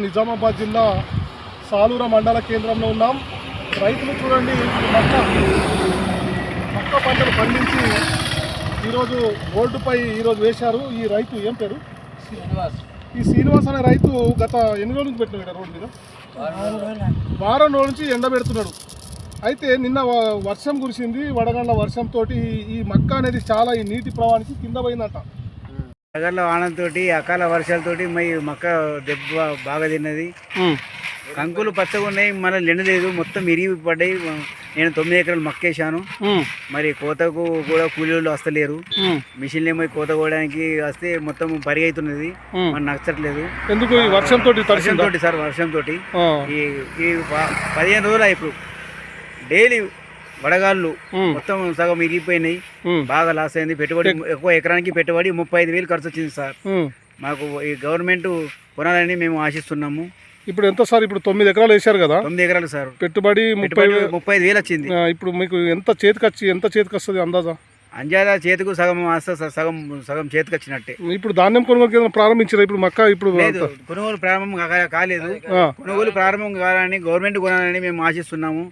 నిజామాబాద్ జిల్లా సాలూర మండల కేంద్రంలో ఉన్నాం. రైతులు చూడండి, మక్క పంటలు పండించి ఈరోజు రోడ్డుపై ఈరోజు వేశారు. ఈ రైతు ఏం పేరు? ఈ శ్రీనివాస్ అనే రైతు గత ఎన్ని రోజుల నుంచి పెట్టినాడు రోడ్డు మీద? వారం రోజుల నుంచి ఎండ పెడుతున్నాడు. అయితే నిన్న వర్షం కురిసింది, వడగండ్ల వర్షంతో ఈ మక్క అనేది చాలా ఈ నీటి ప్రవాహానికి కింద పోయిందట. వడగండ్ల వానంతో అకాల వర్షాలతోటి మరి మక్క దెబ్బ బాగా తిన్నది. కంకులు పచ్చగా ఉన్నాయి, మనల్ని ఎండలేదు, మొత్తం ఇరిగి పడ్డాయి. నేను 9 ఎకరాలు మక్కేశాను. మరి కోతకు కూడా కూలీలు వస్తలేరు. మిషన్లు ఏమో కోత కోయడానికి వస్తే మొత్తం పరిగెత్తున్నది, మన నచ్చట్లేదు. ఎందుకు? వర్షంతో సార్, వర్షంతో ఈ 15 రోజులు ఇప్పుడు డైలీ వడగాళ్ళు మొత్తం సగం ఇరిగిపోయినాయి. బాగా లాస్ అయింది. పెట్టుబడి ఎక్కువ, ఎకరానికి పెట్టుబడి 35,000 ఖర్చు వచ్చింది సార్. మాకు ఈ గవర్నమెంట్ కొనాలని మేము ఆశిస్తున్నాము. ఇప్పుడు ఎంత సార్? ఇప్పుడు 9 ఎకరాలు వేశారు కదా? 9 ఎకరాలు సార్. పెట్టుబడి 35,000 వచ్చింది. ఇప్పుడు మీకు ఎంత చేతికి వస్తుంది అందాజా? అంజాదా చేతికి సగం వస్తుంది సార్, సగం చేతికి వచ్చినట్టే. ఇప్పుడు ధాన్యం కొనుగోలు కేంద్రం ప్రారంభించారు. ఇప్పుడు మక్క ఇప్పుడు కొనుగోలు ప్రారంభం కాలేదు. కొనుగోలు ప్రారంభం కావాలని, గవర్నమెంట్ కొనాలని మేము ఆశిస్తున్నాము.